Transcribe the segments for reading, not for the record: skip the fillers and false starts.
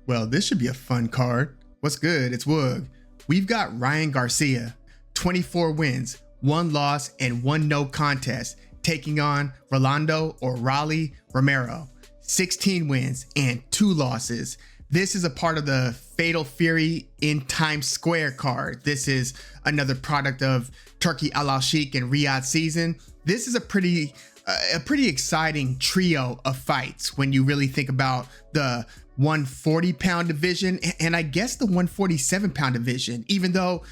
Well, this should be a fun card. What's good? It's Woog. We've got Ryan Garcia, 24 wins, 1 loss, and 1 no contest, taking on Rolando Romero, 16 wins and 2 losses. This is a part of the Fatal Fury in Times Square card. This is another product of Turki Al-Sheikh and Riyadh Season. This is a pretty exciting trio of fights when you really think about the 140-pound division and I guess the 147-pound division, even though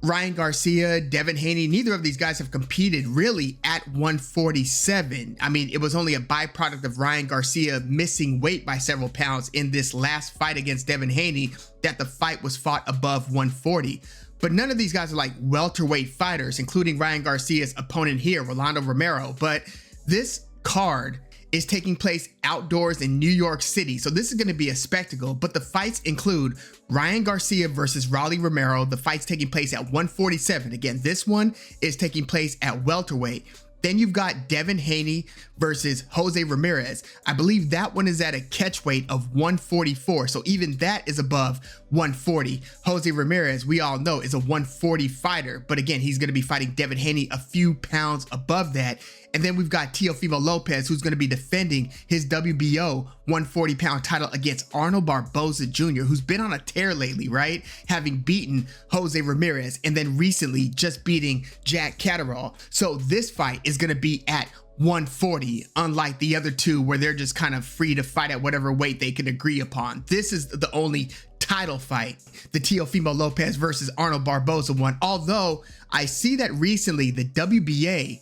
Ryan Garcia, Devin Haney, neither of these guys have competed really at 147. I mean, it was only a byproduct of Ryan Garcia missing weight by several pounds in this last fight against Devin Haney that the fight was fought above 140. But none of these guys are like welterweight fighters, including Ryan Garcia's opponent here, Rolando Romero. But this card is taking place outdoors in New York City. So this is going to be a spectacle, but the fights include Ryan Garcia versus Rolly Romero. The fight's taking place at 147. Again, this one is taking place at welterweight. Then you've got Devin Haney versus Jose Ramirez. I believe that one is at a catch weight of 144. So even that is above 140. Jose Ramirez, we all know, is a 140 fighter. But again, he's going to be fighting Devin Haney a few pounds above that. And then we've got Teofimo Lopez, who's going to be defending his WBO 140-pound title against Arnold Barboza Jr., who's been on a tear lately, right? Having beaten Jose Ramirez and then recently just beating Jack Catterall. So this fight is going to be at 140, unlike the other two where they're just kind of free to fight at whatever weight they can agree upon. This is the only title fight, the Teofimo Lopez versus Arnold Barboza one. Although I see that recently the WBA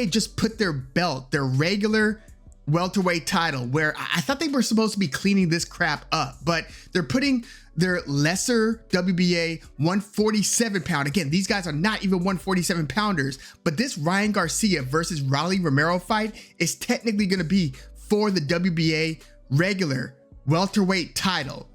just put their belt, their regular welterweight title, where I thought they were supposed to be cleaning this crap up, but they're putting their lesser WBA 147 pound. Again, these guys are not even 147 pounders, but this Ryan Garcia versus Rolly Romero fight is technically going to be for the WBA regular welterweight title.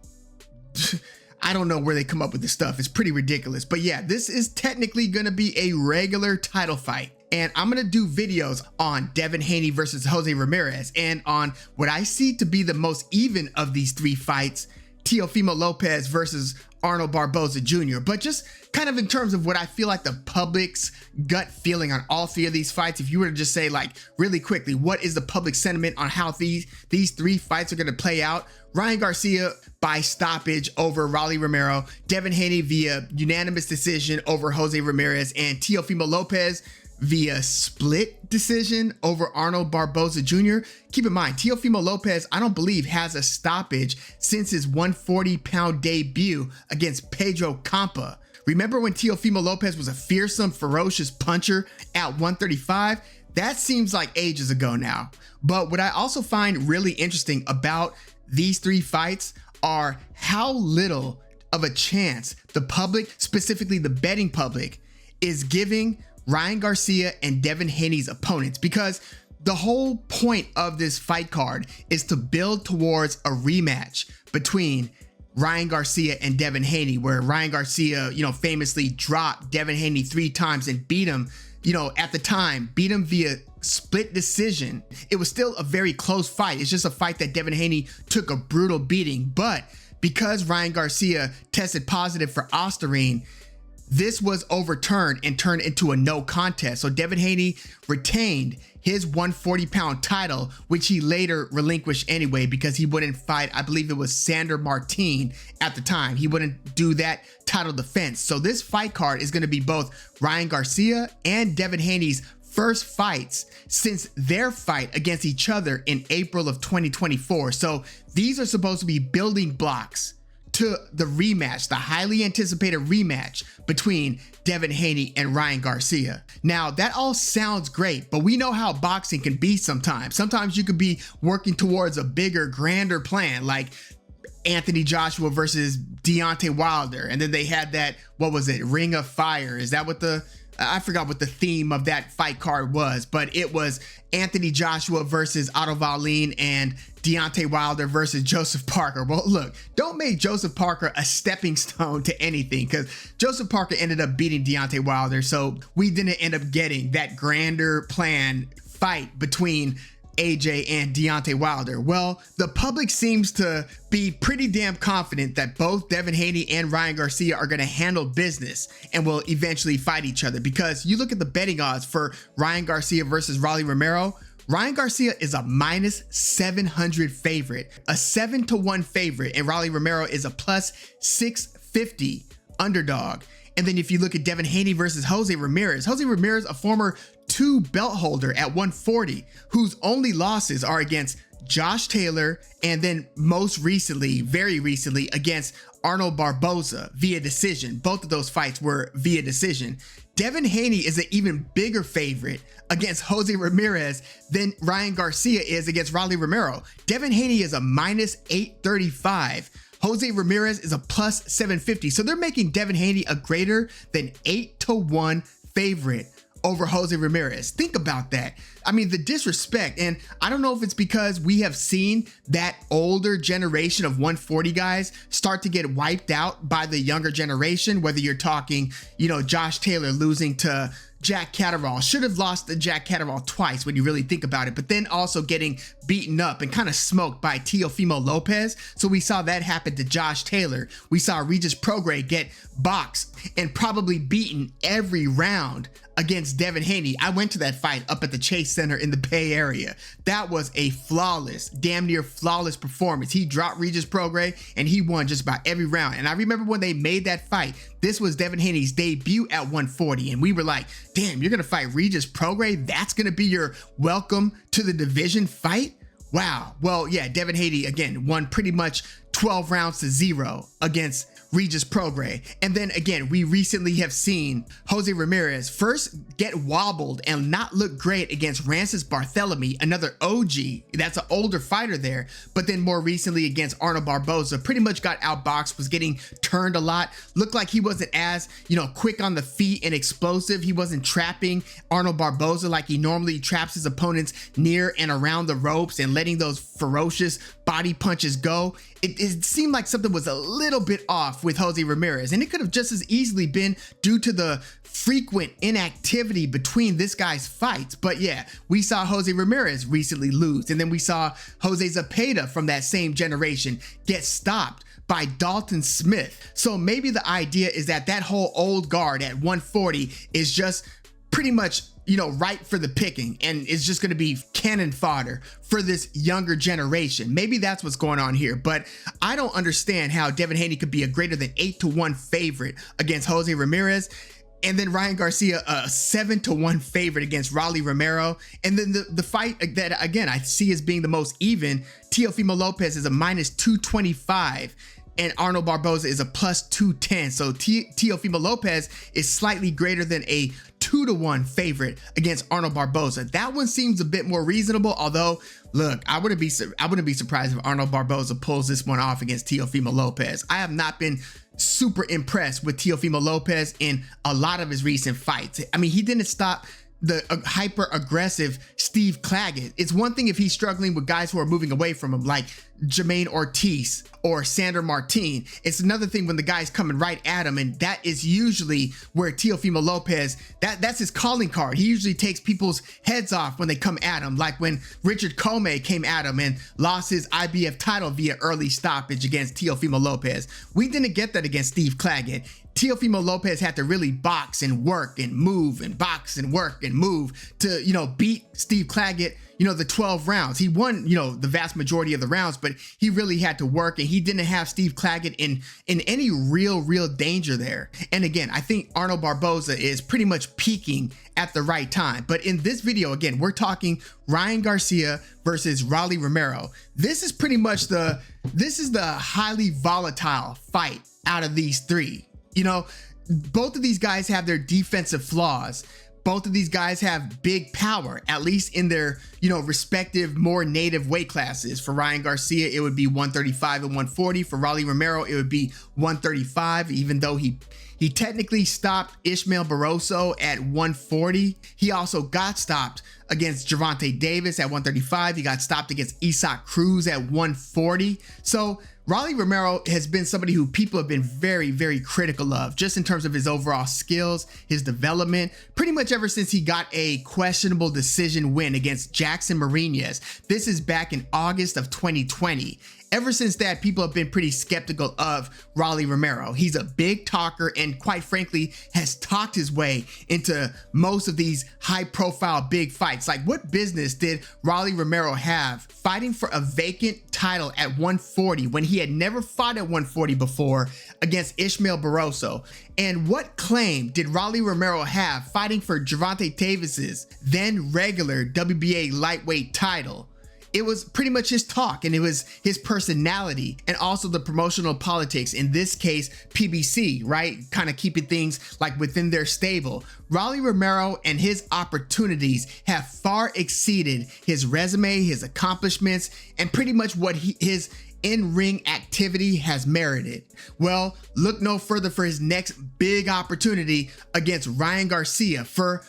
I don't know where they come up with this stuff. It's pretty ridiculous, but yeah, this is technically going to be a regular title fight. And I'm going to do videos on Devin Haney versus Jose Ramirez and on what I see to be the most even of these 3 fights, Teofimo Lopez versus Arnold Barboza Jr. But just kind of in terms of what I feel like the public's gut feeling on all 3 of these fights, if you were to just say like really quickly, what is the public sentiment on how these 3 fights are going to play out? Ryan Garcia by stoppage over Rolly Romero, Devin Haney via unanimous decision over Jose Ramirez, and Teofimo Lopez via split decision over Arnold Barboza Jr. Keep in mind, Teofimo Lopez, I don't believe, has a stoppage since his 140-pound debut against Pedro Campa. Remember when Teofimo Lopez was a fearsome, ferocious puncher at 135? That seems like ages ago now. But what I also find really interesting about these 3 fights are how little of a chance the public, specifically the betting public, is giving Ryan Garcia and Devin Haney's opponents, because the whole point of this fight card is to build towards a rematch between Ryan Garcia and Devin Haney, where Ryan Garcia, famously dropped Devin Haney 3 times and beat him, at the time, beat him via split decision. It was still a very close fight. It's just a fight that Devin Haney took a brutal beating. But because Ryan Garcia tested positive for Ostarine, this was overturned and turned into a no contest. So Devin Haney retained his 140-pound title, which he later relinquished anyway because he wouldn't fight, I believe it was Sander Martin at the time. He wouldn't do that title defense. So this fight card is going to be both Ryan Garcia and Devin Haney's first fights since their fight against each other in April of 2024. So these are supposed to be building blocks to the rematch, the highly anticipated rematch between Devin Haney and Ryan Garcia. Now, that all sounds great, but we know how boxing can be sometimes. Sometimes you could be working towards a bigger, grander plan, like Anthony Joshua versus Deontay Wilder. And then they had that, what was it, Ring of Fire? Is that what I forgot what the theme of that fight card was, but it was Anthony Joshua versus Otto Wallin and Deontay Wilder versus Joseph Parker. Well, look, don't make Joseph Parker a stepping stone to anything, because Joseph Parker ended up beating Deontay Wilder, so we didn't end up getting that grander plan fight between AJ and Deontay Wilder? Well, the public seems to be pretty damn confident that both Devin Haney and Ryan Garcia are going to handle business and will eventually fight each other, because you look at the betting odds for Ryan Garcia versus Rolly Romero. Ryan Garcia is a -700 favorite, a 7-1 favorite, and Rolly Romero is a +650 underdog. And then if you look at Devin Haney versus Jose Ramirez, a former 2 belt holder at 140, whose only losses are against Josh Taylor, and then most recently, very recently, against Arnold Barboza via decision. Both of those fights were via decision. Devin Haney is an even bigger favorite against Jose Ramirez than Ryan Garcia is against Rolly Romero. Devin Haney is a -835. Jose Ramirez is a +750. So they're making Devin Haney a greater than 8-1 favorite over Jose Ramirez. Think about that. I mean, the disrespect. And I don't know if it's because we have seen that older generation of 140 guys start to get wiped out by the younger generation, whether you're talking, Josh Taylor losing to Jack Catterall, should have lost to Jack Catterall twice when you really think about it, but then also getting beaten up and kind of smoked by Teofimo Lopez. So we saw that happen to Josh Taylor. We saw Regis Prograis get boxed and probably beaten every round against Devin Haney. I went to that fight up at the Chase Center in the Bay Area. That was a flawless, damn near flawless performance. He dropped Regis Prograis and he won just about every round. And I remember when they made that fight, this was Devin Haney's debut at 140. And we were like, damn, you're going to fight Regis Prograis? That's going to be your welcome to the division fight? Wow. Well, yeah, Devin Haney, again, won pretty much 12 rounds to 0 against Regis Prograis. And then again, we recently have seen Jose Ramirez first get wobbled and not look great against Rances Barthelemy, another OG. That's an older fighter there. But then more recently against Arnold Barboza, pretty much got outboxed, was getting turned a lot. Looked like he wasn't as, quick on the feet and explosive. He wasn't trapping Arnold Barboza like he normally traps his opponents near and around the ropes and letting those ferocious body punches go. It seemed like something was a little bit off with Jose Ramirez, and it could have just as easily been due to the frequent inactivity between this guy's fights. But yeah, we saw Jose Ramirez recently lose, and then we saw Jose Zepeda from that same generation get stopped by Dalton Smith. So maybe the idea is that whole old guard at 140 is just pretty much ripe for the picking, and it's just going to be cannon fodder for this younger generation. Maybe that's what's going on here, but I don't understand how Devin Haney could be a greater than 8-1 favorite against Jose Ramirez, and then Ryan Garcia a 7-1 favorite against Rolly Romero. And then the fight that, again, I see as being the most even, Teofimo Lopez is a -225 and Arnold Barboza is a +210. So Teofimo Lopez is slightly greater than a 2-1 favorite against Arnold Barboza. That one seems a bit more reasonable, although look, I wouldn't be surprised if Arnold Barboza pulls this one off against Teofimo Lopez. I have not been super impressed with Teofimo Lopez in a lot of his recent fights. I mean, he didn't stop the hyper aggressive Steve Claggett. It's one thing if he's struggling with guys who are moving away from him, like Jermaine Ortiz or Sandor Martin. It's another thing when the guy's coming right at him, and that is usually where Teofimo Lopez, that's his calling card. He usually takes people's heads off when they come at him, like when Richard Comey came at him and lost his IBF title via early stoppage against Teofimo Lopez. We didn't get that against Steve Claggett. Teofimo Lopez had to really box and work and move and box and work and move to, beat Steve Claggett, the 12 rounds. He won, the vast majority of the rounds, but he really had to work, and he didn't have Steve Claggett in any real danger there. And again, I think Arnold Barboza is pretty much peaking at the right time. But in this video, again, we're talking Ryan Garcia versus Rolly Romero. This is pretty much the highly volatile fight out of these three. Both of these guys have their defensive flaws. Both of these guys have big power, at least in their, respective more native weight classes. For Ryan Garcia, it would be 135 and 140. For Rolly Romero, it would be 135, even though he technically stopped Ishmael Barroso at 140. He also got stopped against Gervonta Davis at 135. He got stopped against Isaac Cruz at 140. So Raleigh Romero has been somebody who people have been very, very critical of, just in terms of his overall skills, his development, pretty much ever since he got a questionable decision win against Jackson Mariñez. This is back in August of 2020. Ever since that, people have been pretty skeptical of Raleigh Romero. He's a big talker and, quite frankly, has talked his way into most of these high-profile big fights. Like, what business did Raleigh Romero have fighting for a vacant title at 140 when he had never fought at 140 before against Ishmael Barroso? And what claim did Raleigh Romero have fighting for Gervonta Davis's then regular WBA lightweight title? It was pretty much his talk, and it was his personality, and also the promotional politics, in this case PBC, right? Kind of keeping things like within their stable. Raleigh Romero and his opportunities have far exceeded his resume, his accomplishments, and pretty much what his in-ring activity has merited. Well, look no further for his next big opportunity against Ryan Garcia for,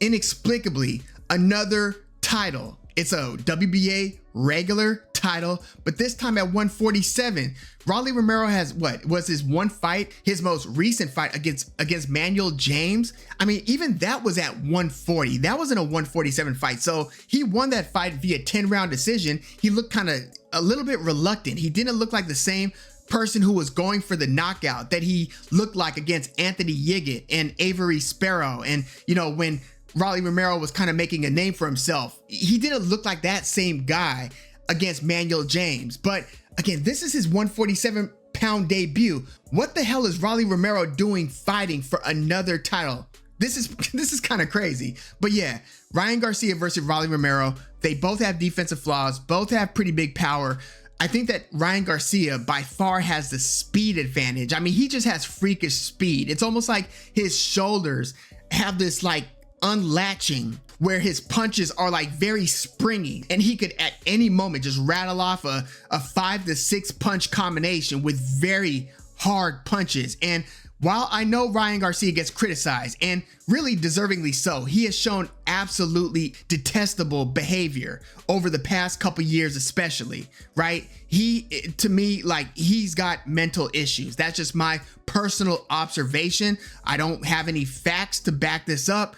inexplicably, another title. It's a WBA regular title, but this time at 147. Raleigh Romero has, what was his one fight, his most recent fight against Manuel James. I mean, even that was at 140. That wasn't a 147 fight. So he won that fight via 10-round decision. He looked kind of a little bit reluctant. He didn't look like the same person who was going for the knockout that he looked like against Anthony Yiggett and Avery Sparrow. And, you know, when Raleigh Romero was kind of making a name for himself, he didn't look like that same guy against Manuel James. But again, this is his 147-pound debut. What the hell is Raleigh Romero doing fighting for another title? This is kind of crazy. But yeah, Ryan Garcia versus Raleigh Romero. They both have defensive flaws, both have pretty big power. I think that Ryan Garcia by far has the speed advantage. I mean, he just has freakish speed. It's almost like his shoulders have this like unlatching where his punches are like very springy, and he could at any moment just rattle off a 5 to 6 punch combination with very hard punches. And while I know Ryan Garcia gets criticized, and really deservingly so, he has shown absolutely detestable behavior over the past couple years, especially, right? To me, like, he's got mental issues. That's just my personal observation. I don't have any facts to back this up.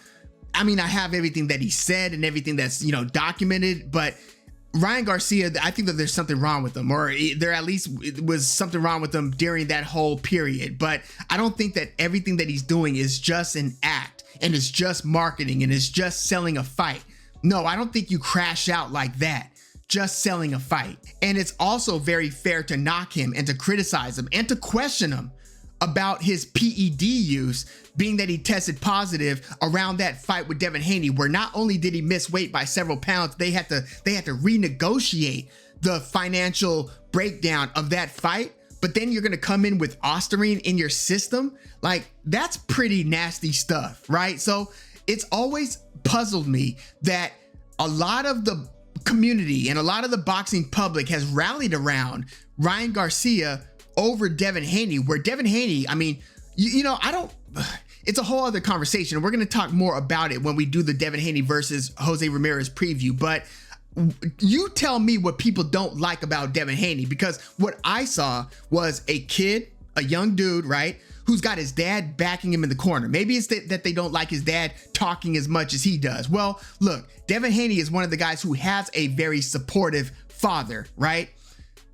I mean, I have everything that he said and everything that's, you know, documented, but Ryan Garcia, I think that there's something wrong with him, or there at least was something wrong with him during that whole period. But I don't think that everything that he's doing is just an act and it's just marketing and it's just selling a fight. No, I don't think you crash out like that, just selling a fight. And it's also very fair to knock him and to criticize him and to question him about his PED use, being that he tested positive around that fight with Devin Haney, where not only did he miss weight by several pounds, they had to renegotiate the financial breakdown of that fight. But then you're gonna come in with Osterine in your system. Like, that's pretty nasty stuff, right? So it's always puzzled me that a lot of the community and a lot of the boxing public has rallied around Ryan Garcia over Devin Haney, where Devin Haney, I mean, you know, it's a whole other conversation. We're going to talk more about it when we do the Devin Haney versus Jose Ramirez preview. But you tell me what people don't like about Devin Haney, because what I saw was a kid, a young dude, right, who's got his dad backing him in the corner. Maybe it's that they don't like his dad talking as much as he does. Well, look, Devin Haney is one of the guys who has a very supportive father, right?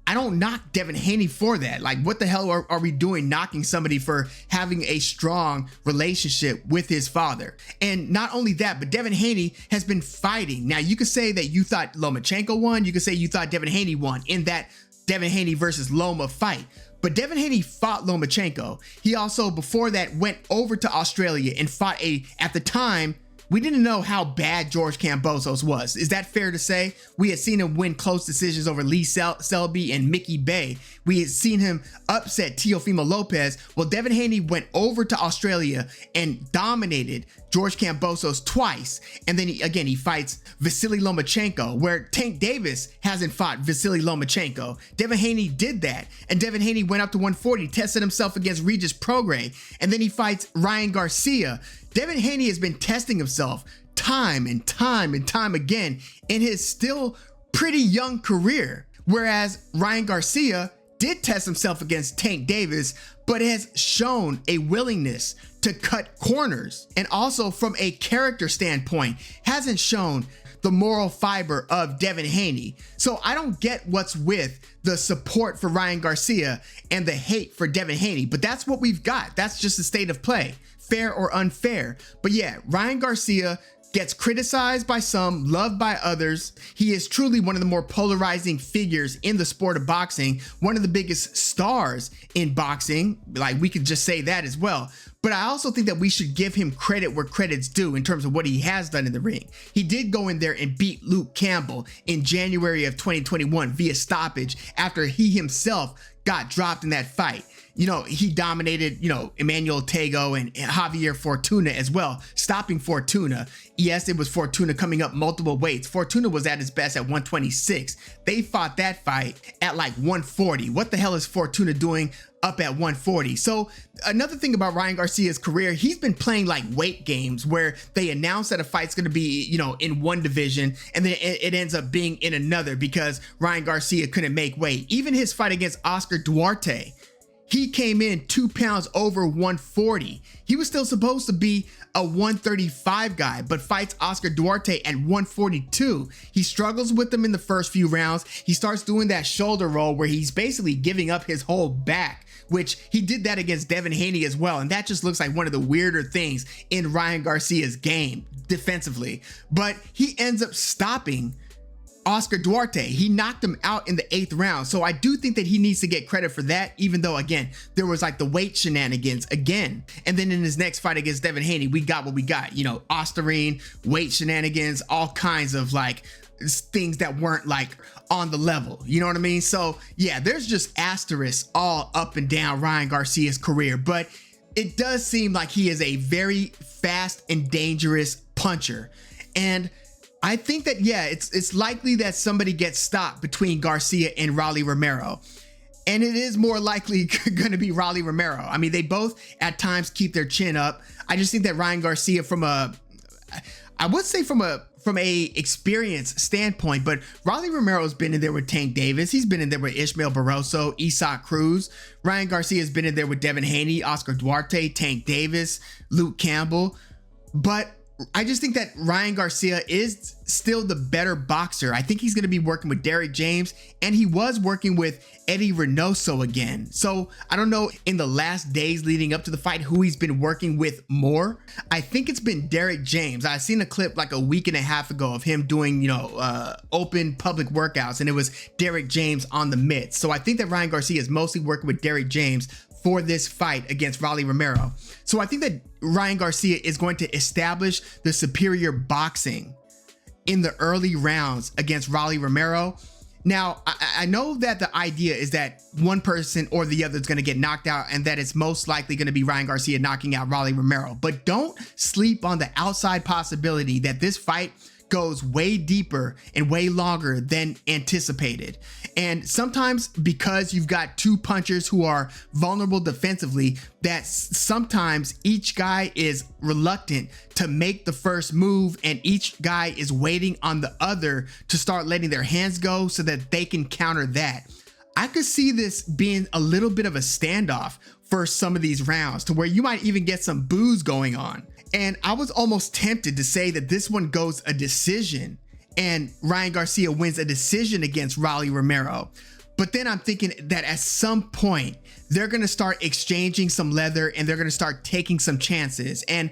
I don't knock Devin Haney for that. Like, what the hell are we doing knocking somebody for having a strong relationship with his father? And not only that, but Devin Haney has been fighting. Now, you could say that you thought Lomachenko won. You could say you thought Devin Haney won in that Devin Haney versus Loma fight. But Devin Haney fought Lomachenko. He also, before that, went over to Australia and fought at the time, we didn't know how bad George Kambosos was. Is that fair to say? We had seen him win close decisions over Lee Selby and Mickey Bay. We had seen him upset Teofimo Lopez. Well, Devin Haney went over to Australia and dominated George Kambosos twice. And then he fights Vasily Lomachenko, where Tank Davis hasn't fought Vasily Lomachenko. Devin Haney did that. And Devin Haney went up to 140, tested himself against Regis Prograis. And then he fights Ryan Garcia. Devin Haney has been testing himself time and time and time again in his still pretty young career. Whereas Ryan Garcia did test himself against Tank Davis, but has shown a willingness to cut corners. And also from a character standpoint, hasn't shown the moral fiber of Devin Haney. So I don't get what's with the support for Ryan Garcia and the hate for Devin Haney, but that's what we've got. That's just the state of play, fair or unfair. But yeah, Ryan Garcia gets criticized by some, loved by others. He is truly one of the more polarizing figures in the sport of boxing, one of the biggest stars in boxing. Like, we could just say that as well. But I also think that we should give him credit where credit's due in terms of what he has done in the ring. He did go in there and beat Luke Campbell in January of 2021 via stoppage after he himself got dropped in that fight. You know, he dominated, Emmanuel Tego and Javier Fortuna as well, stopping Fortuna. Yes, it was Fortuna coming up multiple weights. Fortuna was at his best at 126. They fought that fight at like 140. What the hell is Fortuna doing up at 140? So another thing about Ryan Garcia's career, he's been playing like weight games where they announce that a fight's going to be, in one division, and then it ends up being in another because Ryan Garcia couldn't make weight. Even his fight against Oscar Duarte, he came in 2 pounds over 140. He was still supposed to be a 135 guy, but fights Oscar Duarte at 142. He struggles with him in the first few rounds. He starts doing that shoulder roll where he's basically giving up his whole back, which he did that against Devin Haney as well. And that just looks like one of the weirder things in Ryan Garcia's game defensively. But he ends up stopping Oscar Duarte. He knocked him out in the 8th round. So I do think that he needs to get credit for that, even though, again, there was like the weight shenanigans again. And then in his next fight against Devin Haney, we got what we got, Osterine, weight shenanigans, all kinds of like things that weren't like on the level. You know what I mean? So yeah, there's just asterisks all up and down Ryan Garcia's career, but it does seem like he is a very fast and dangerous puncher. And I think that, yeah, it's likely that somebody gets stopped between Garcia and Rolly Romero. And it is more likely going to be Rolly Romero. I mean, they both at times keep their chin up. I just think that Ryan Garcia from a experience standpoint, but Rolly Romero's been in there with Tank Davis. He's been in there with Ishmael Barroso, Isaac Cruz. Ryan Garcia's been in there with Devin Haney, Oscar Duarte, Tank Davis, Luke Campbell. But I just think that Ryan Garcia is still the better boxer. I think he's going to be working with Derrick James, and he was working with Eddie Reynoso again. So I don't know in the last days leading up to the fight who he's been working with more. I think it's been Derrick James. I seen a clip like a week and a half ago of him doing, open public workouts, and it was Derrick James on the mitts. So I think that Ryan Garcia is mostly working with Derrick James for this fight against Rolly Romero. So I think that Ryan Garcia is going to establish the superior boxing in the early rounds against Rolly Romero. Now, I know that the idea is that one person or the other is going to get knocked out, and that it's most likely going to be Ryan Garcia knocking out Rolly Romero. But don't sleep on the outside possibility that this fight goes way deeper and way longer than anticipated. And sometimes because you've got two punchers who are vulnerable defensively, that sometimes each guy is reluctant to make the first move, and each guy is waiting on the other to start letting their hands go so that they can counter that. I could see this being a little bit of a standoff for some of these rounds, to where you might even get some boos going on. And I was almost tempted to say that this one goes a decision and Ryan Garcia wins a decision against Rolly Romero. But then I'm thinking that at some point they're going to start exchanging some leather and they're going to start taking some chances. And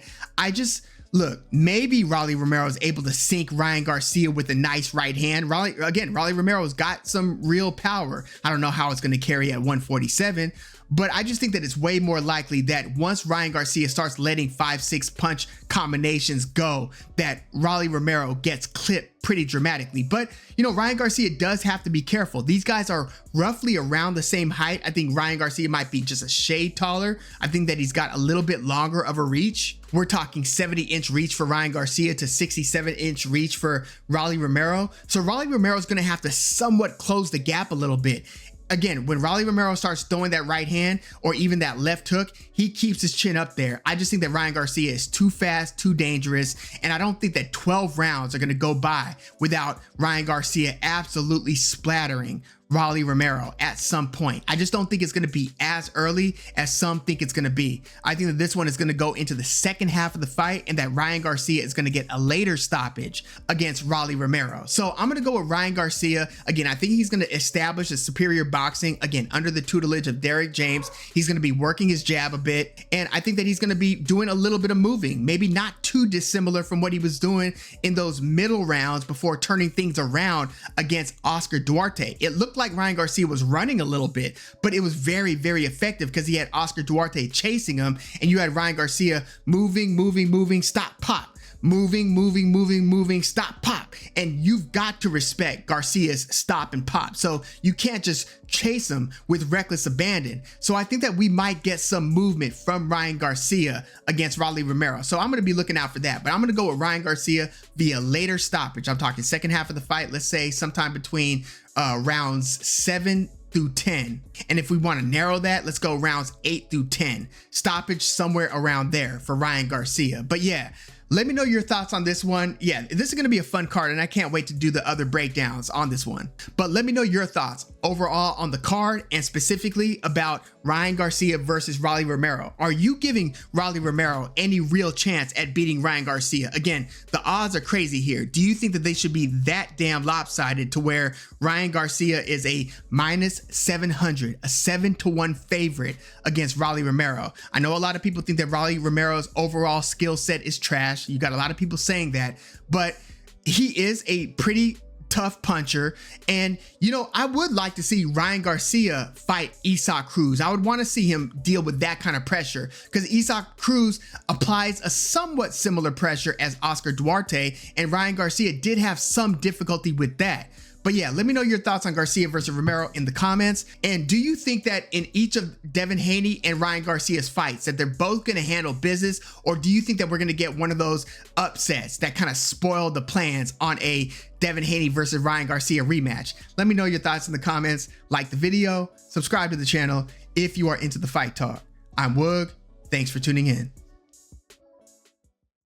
look, maybe Rolly Romero is able to sink Ryan Garcia with a nice right hand. Rolly Romero's got some real power. I don't know how it's going to carry at 147, but I just think that it's way more likely that once Ryan Garcia starts letting 5-6 punch combinations go, that Rolly Romero gets clipped pretty dramatically. But, Ryan Garcia does have to be careful. These guys are roughly around the same height. I think Ryan Garcia might be just a shade taller. I think that he's got a little bit longer of a reach. We're talking 70-inch reach for Ryan Garcia to 67-inch reach for Rolly Romero. So Rolly Romero is going to have to somewhat close the gap a little bit. Again, when Rolly Romero starts throwing that right hand or even that left hook, he keeps his chin up there. I just think that Ryan Garcia is too fast, too dangerous, and I don't think that 12 rounds are going to go by without Ryan Garcia absolutely splattering Raleigh Romero at some point. I just don't think it's going to be as early as some think it's going to be. I think that this one is going to go into the second half of the fight and that Ryan Garcia is going to get a later stoppage against Raleigh Romero. So I'm going to go with Ryan Garcia. Again, I think he's going to establish a superior boxing, again, under the tutelage of Derrick James. He's going to be working his jab a bit, and I think that he's going to be doing a little bit of moving, maybe not too dissimilar from what he was doing in those middle rounds before turning things around against Oscar Duarte. It looked like Ryan Garcia was running a little bit, but it was very, very effective because he had Oscar Duarte chasing him, and you had Ryan Garcia moving, stop, pop. Moving, stop, pop. And you've got to respect Garcia's stop and pop. So you can't just chase him with reckless abandon. So I think that we might get some movement from Ryan Garcia against Raleigh Romero. So I'm going to be looking out for that. But I'm going to go with Ryan Garcia via later stoppage. I'm talking second half of the fight. Let's say sometime between rounds 7 through 10. And if we want to narrow that, let's go rounds 8 through 10. Stoppage somewhere around there for Ryan Garcia. But yeah, let me know your thoughts on this one. Yeah, this is going to be a fun card, and I can't wait to do the other breakdowns on this one. But let me know your thoughts overall on the card and specifically about Ryan Garcia versus Raleigh Romero. Are you giving Raleigh Romero any real chance at beating Ryan Garcia? Again, the odds are crazy here. Do you think that they should be that damn lopsided to where Ryan Garcia is a -700, a 7-1 favorite against Raleigh Romero? I know a lot of people think that Raleigh Romero's overall skill set is trash. You got a lot of people saying that, but he is a pretty tough puncher. And, you know, I would like to see Ryan Garcia fight Isaac Cruz. I would want to see him deal with that kind of pressure because Isaac Cruz applies a somewhat similar pressure as Oscar Duarte, and Ryan Garcia did have some difficulty with that. But yeah, let me know your thoughts on Garcia versus Romero in the comments. And do you think that in each of Devin Haney and Ryan Garcia's fights that they're both going to handle business, or do you think that we're going to get one of those upsets that kind of spoil the plans on a Devin Haney versus Ryan Garcia rematch? Let me know your thoughts in the comments. Like the video, subscribe to the channel if you are into the fight talk. I'm Woog. Thanks for tuning in.